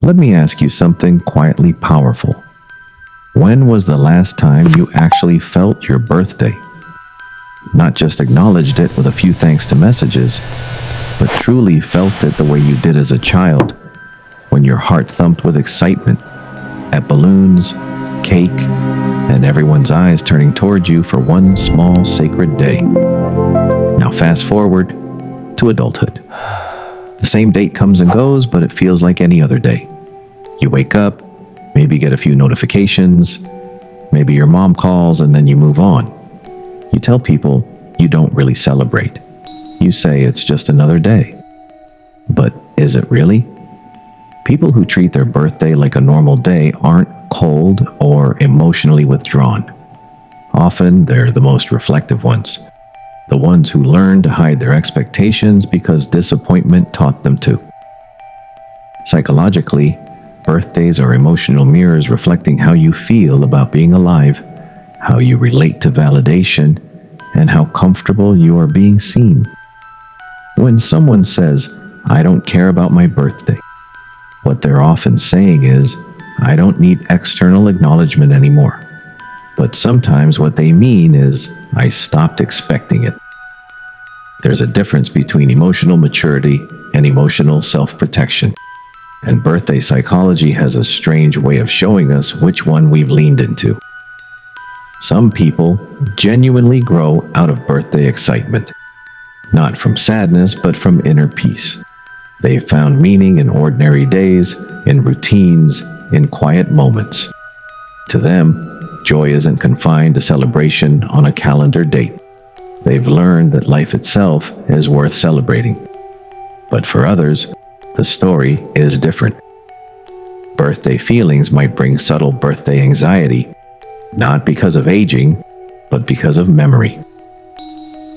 Let me ask you something quietly powerful. When was the last time you actually felt your birthday? Not just acknowledged it with a few thanks to messages, but truly felt it the way you did as a child, when your heart thumped with excitement at balloons, cake, and everyone's eyes turning toward you for one small sacred day. Now fast forward to adulthood. The same date comes and goes, but it feels like any other day. You wake up, maybe get a few notifications, maybe your mom calls, and then you move on. You tell people you don't really celebrate. You say it's just another day. But is it really? People who treat their birthday like a normal day aren't cold or emotionally withdrawn. Often they're the most reflective ones. The ones who learn to hide their expectations because disappointment taught them to. Psychologically, birthdays are emotional mirrors reflecting how you feel about being alive, how you relate to validation, and how comfortable you are being seen. When someone says, "I don't care about my birthday," what they're often saying is, "I don't need external acknowledgement anymore." But sometimes what they mean is, "I stopped expecting it." There's a difference between emotional maturity and emotional self-protection. And birthday psychology has a strange way of showing us which one we've leaned into. Some people genuinely grow out of birthday excitement, not from sadness, but from inner peace. They've found meaning in ordinary days, in routines, in quiet moments. To them, joy isn't confined to celebration on a calendar date. They've learned that life itself is worth celebrating. But for others, the story is different. Birthday feelings might bring subtle birthday anxiety, not because of aging, but because of memory.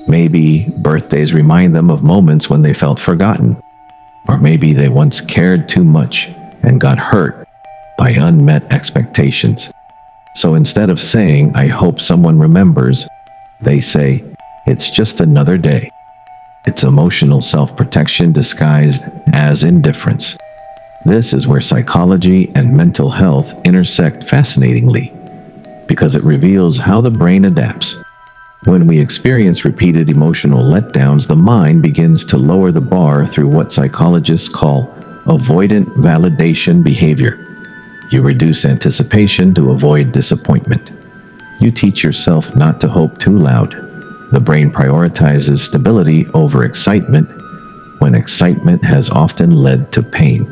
Maybe birthdays remind them of moments when they felt forgotten, or maybe they once cared too much and got hurt by unmet expectations. So instead of saying, "I hope someone remembers," they say, "It's just another day." It's emotional self-protection disguised as indifference. This is where psychology and mental health intersect fascinatingly, because it reveals how the brain adapts. When we experience repeated emotional letdowns, the mind begins to lower the bar through what psychologists call avoidant validation behavior. You reduce anticipation to avoid disappointment. You teach yourself not to hope too loud. The brain prioritizes stability over excitement, when excitement has often led to pain.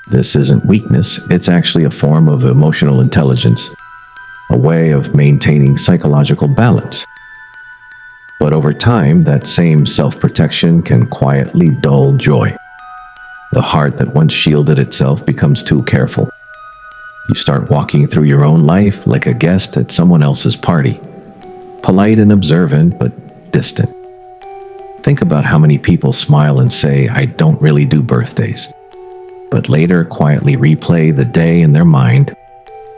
This isn't weakness, it's actually a form of emotional intelligence, a way of maintaining psychological balance. But over time, that same self-protection can quietly dull joy. The heart that once shielded itself becomes too careful. You start walking through your own life like a guest at someone else's party, polite and observant, but distant. Think about how many people smile and say, "I don't really do birthdays," but later quietly replay the day in their mind,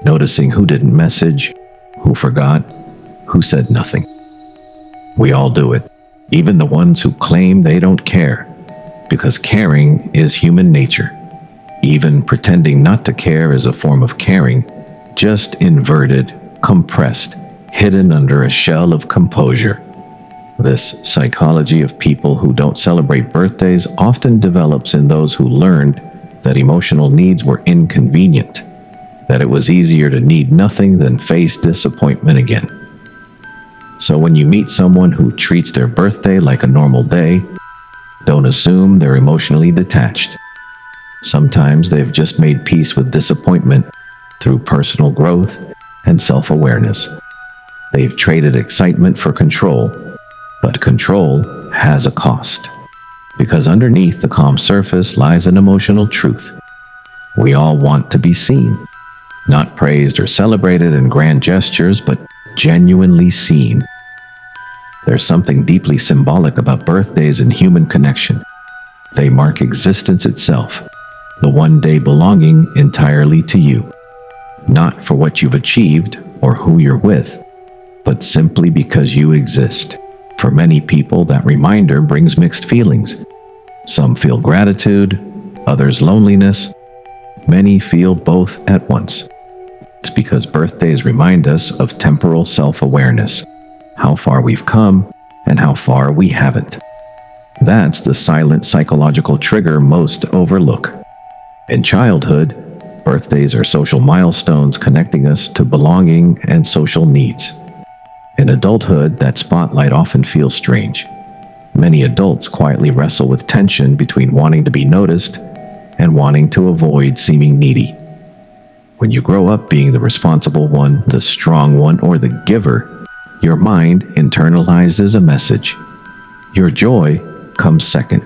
noticing who didn't message, who forgot, who said nothing. We all do it, even the ones who claim they don't care, because caring is human nature. Even pretending not to care is a form of caring, just inverted, compressed, hidden under a shell of composure. This psychology of people who don't celebrate birthdays often develops in those who learned that emotional needs were inconvenient, that it was easier to need nothing than face disappointment again. So when you meet someone who treats their birthday like a normal day, don't assume they're emotionally detached. Sometimes they've just made peace with disappointment through personal growth and self-awareness. They've traded excitement for control, but control has a cost. Because underneath the calm surface lies an emotional truth. We all want to be seen, not praised or celebrated in grand gestures, but genuinely seen. There's something deeply symbolic about birthdays and human connection. They mark existence itself, the one day belonging entirely to you, not for what you've achieved or who you're with, but simply because you exist. For many people, that reminder brings mixed feelings. Some feel gratitude, others loneliness, Many feel both at once. It's because birthdays remind us of temporal self-awareness, how far we've come and how far we haven't. That's the silent psychological trigger most overlook. In childhood, birthdays are social milestones connecting us to belonging and social needs. In adulthood, that spotlight often feels strange. Many adults quietly wrestle with tension between wanting to be noticed and wanting to avoid seeming needy. When you grow up being the responsible one, the strong one, or the giver, your mind internalizes a message. Your joy comes second.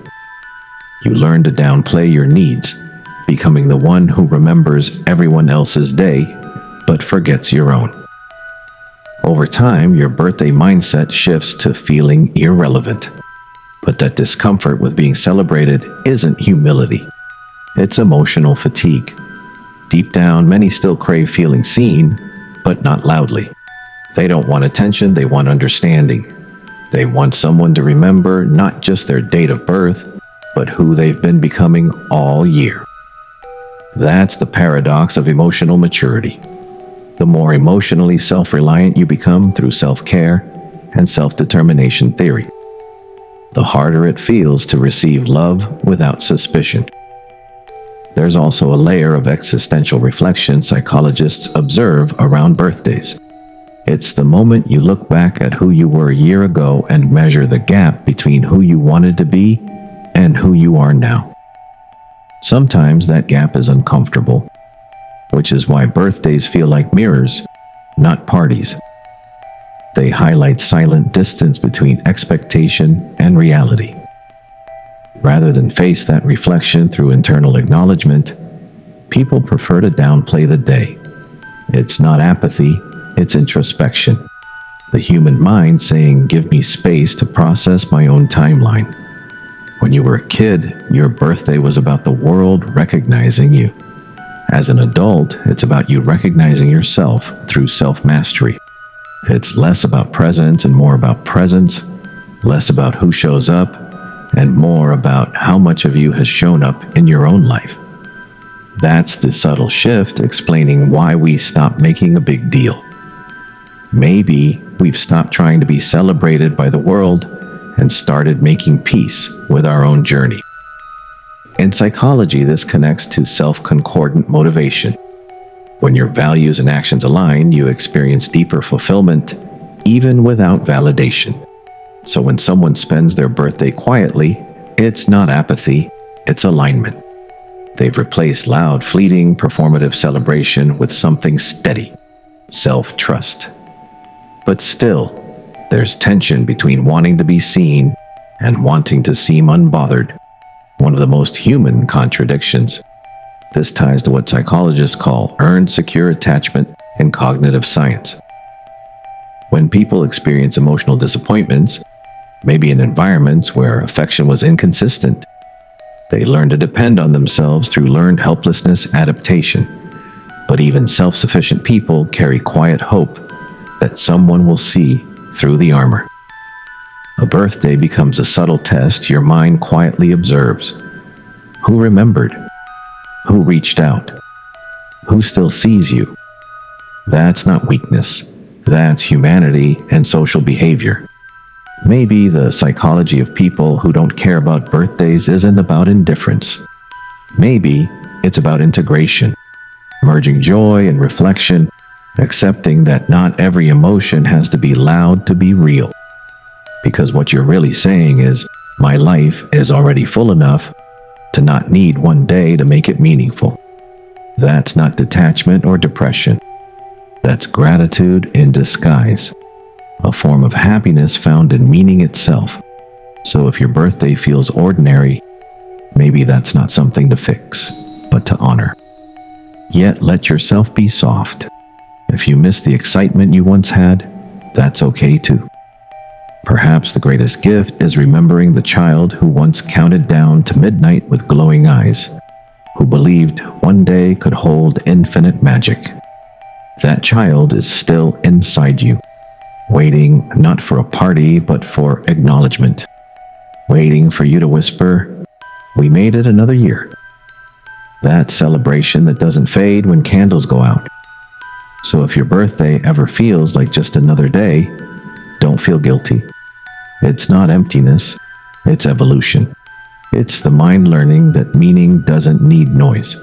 You learn to downplay your needs, becoming the one who remembers everyone else's day but forgets your own. Over time, your birthday mindset shifts to feeling irrelevant. But that discomfort with being celebrated isn't humility. It's emotional fatigue. Deep down, many still crave feeling seen, but not loudly. They don't want attention, they want understanding. They want someone to remember not just their date of birth, but who they've been becoming all year. That's the paradox of emotional maturity. The more emotionally self-reliant you become through self-care and self-determination theory, the harder it feels to receive love without suspicion. There's also a layer of existential reflection psychologists observe around birthdays. It's the moment you look back at who you were a year ago and measure the gap between who you wanted to be and who you are now. Sometimes that gap is uncomfortable, which is why birthdays feel like mirrors, not parties. They highlight silent distance between expectation and reality. Rather than face that reflection through internal acknowledgement, people prefer to downplay the day. It's not apathy, it's introspection. The human mind saying, "Give me space to process my own timeline." When you were a kid, your birthday was about the world recognizing you. As an adult, it's about you recognizing yourself through self-mastery. It's less about presence and more about presence, less about who shows up, and more about how much of you has shown up in your own life. That's the subtle shift explaining why we stopped making a big deal. Maybe we've stopped trying to be celebrated by the world and started making peace with our own journey. In psychology, this connects to self-concordant motivation. When your values and actions align, you experience deeper fulfillment, even without validation. So when someone spends their birthday quietly, it's not apathy, it's alignment. They've replaced loud, fleeting, performative celebration with something steady, self-trust. But still, there's tension between wanting to be seen and wanting to seem unbothered, one of the most human contradictions. This ties to what psychologists call earned secure attachment in cognitive science. When people experience emotional disappointments, maybe in environments where affection was inconsistent, they learn to depend on themselves through learned helplessness adaptation. But even self-sufficient people carry quiet hope that someone will see through the armor. A birthday becomes a subtle test your mind quietly observes. Who remembered? Who reached out? Who still sees you? That's not weakness. That's humanity and social behavior. Maybe the psychology of people who don't care about birthdays isn't about indifference. Maybe it's about integration, merging joy and reflection, accepting that not every emotion has to be loud to be real. Because what you're really saying is, my life is already full enough to not need one day to make it meaningful. That's not detachment or depression. That's gratitude in disguise, a form of happiness found in meaning itself. So if your birthday feels ordinary, maybe that's not something to fix, but to honor. Yet let yourself be soft. If you miss the excitement you once had, that's okay too. Perhaps the greatest gift is remembering the child who once counted down to midnight with glowing eyes, who believed one day could hold infinite magic. That child is still inside you, waiting not for a party but for acknowledgement, waiting for you to whisper, "We made it another year." That celebration that doesn't fade when candles go out. So if your birthday ever feels like just another day, don't feel guilty. It's not emptiness, it's evolution. It's the mind learning that meaning doesn't need noise.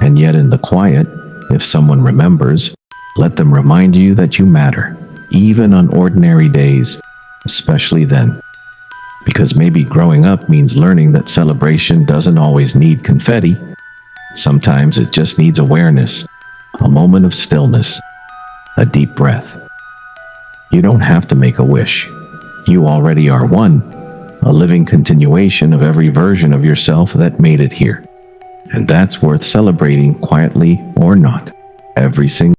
And yet in the quiet, if someone remembers, let them remind you that you matter, even on ordinary days, especially then. Because maybe growing up means learning that celebration doesn't always need confetti. Sometimes it just needs awareness, a moment of stillness, a deep breath. You don't have to make a wish. You already are one, a living continuation of every version of yourself that made it here. And that's worth celebrating quietly or not, every single